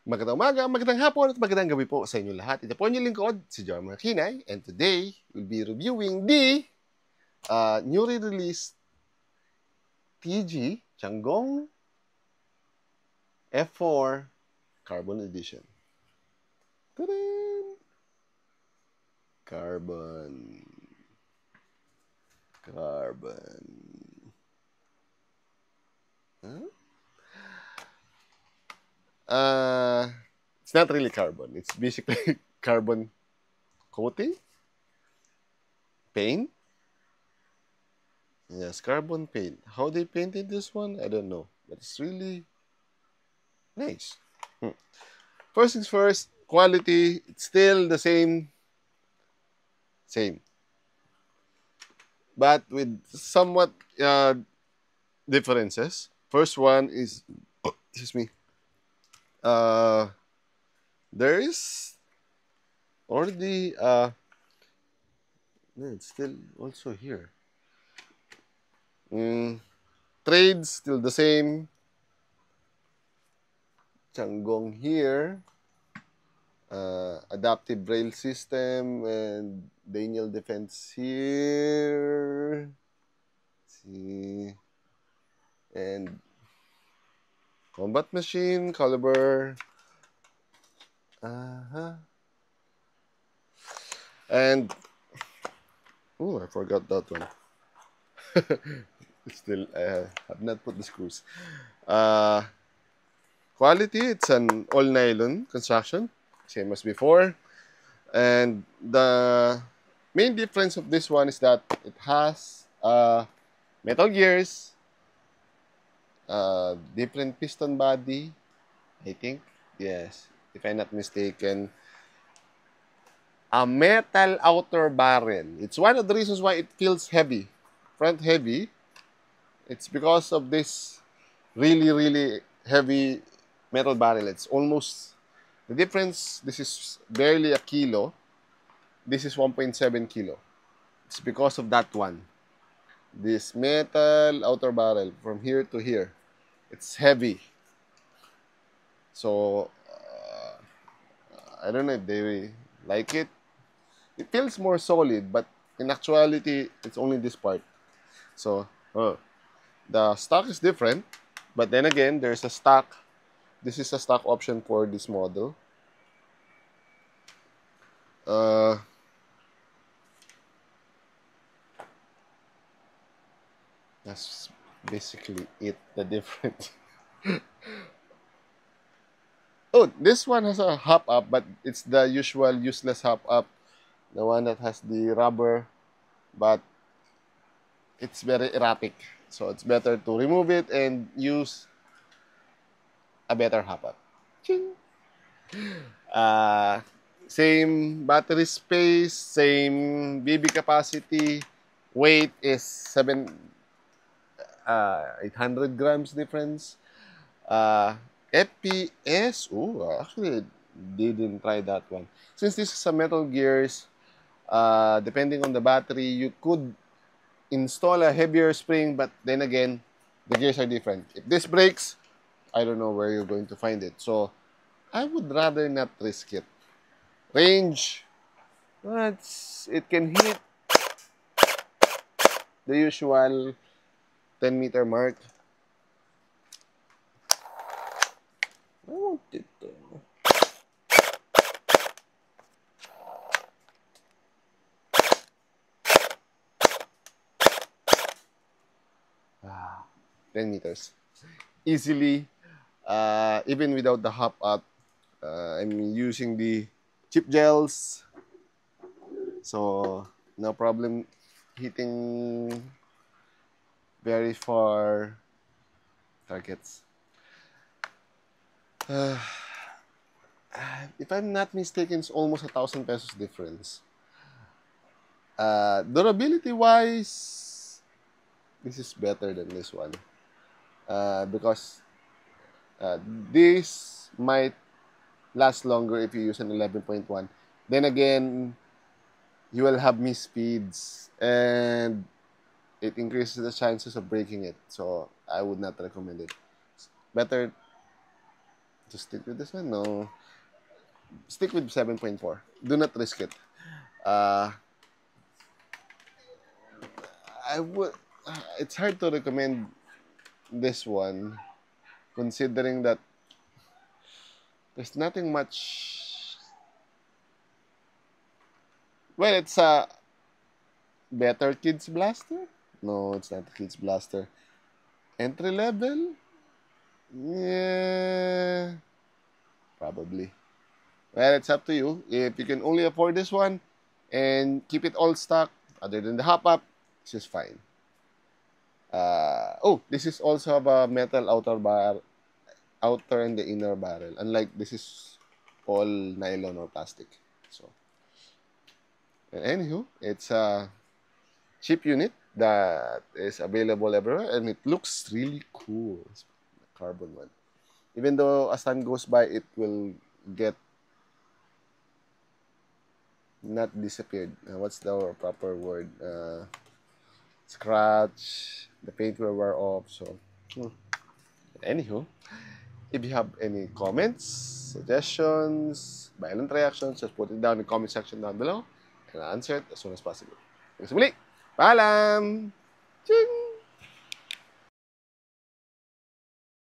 Magandang umaga, magandang hapon at magandang gabi po sa inyo lahat. Ito po ang inyong lingkod, si John Marquinay, and today we'll be reviewing the newly released TG Tiangong F4 Carbon Edition. Ta-da! Carbon. Huh? It's not really carbon. It's basically carbon coating, paint. Yes, carbon paint. How they painted this one, I don't know, but it's really nice. First things first, quality. It's still the same, but with somewhat differences. First one is, excuse me. There is already no, it's still also here. Trades still the same. Tiangong here. Adaptive braille system and Daniel defense here. See, and combat machine caliber. And oh, I forgot that one. Still, I have not put the screws. Quality, it's an all nylon construction, same as before. And the main difference of this one is that it has metal gears, different piston body, I think. Yes, if I'm not mistaken. A metal outer barrel. It's one of the reasons why it feels heavy, front heavy. It's because of this really, really heavy metal barrel. It's almost, the difference, this is barely a kilo. This is 1.7 kilo. It's because of that one. This metal outer barrel from here to here. It's heavy. So, I don't know if they like it. It feels more solid, but in actuality, it's only this part. So, the stock is different, but then again, there's a stock. This is a stock option for this model. That's basically it, the difference. Oh, this one has a hop up, but it's the usual useless hop up. The one that has the rubber, but it's very erratic. So it's better to remove it and use a better hop up. Ching! Same battery space, same BB capacity. Weight is 800 grams difference. FPS, actually didn't try that one. Since this is a metal gears, depending on the battery, you could install a heavier spring, but then again, the gears are different. If this breaks, I don't know where you're going to find it. So, I would rather not risk it. Range, it can hit the usual 10-meter mark. I want it to. 10 meters. Easily, even without the hop up, I'm using the chip gels. So, no problem hitting very far targets. If I'm not mistaken, it's almost 1,000 pesos difference. Durability wise, this is better than this one. Because this might last longer if you use an 11.1. Then again, you will have misspeeds and it increases the chances of breaking it. So I would not recommend it. Better To stick with this one? No. Stick with 7.4. Do not risk it. Uh, I would. It's hard to recommend this one, considering that there's nothing much. Well, it's a better Kids Blaster. No, it's not a Kids Blaster. Entry level? Yeah, probably. Well, it's up to you. If you can only afford this one and keep it all stock, other than the hop up, this is fine. Oh, this is also have a metal outer and the inner barrel. Unlike this is all nylon or plastic. So, anywho, it's a cheap unit that is available everywhere, and it looks really cool. It's the carbon one. Even though as time goes by, it will get not disappeared. What's the proper word? Scratch. The paint will wear off. So, anywho, if you have any comments, suggestions, violent reactions, just put it down in the comment section down below and I'll answer it as soon as possible. Hanggang sa muli, paalam! Ching!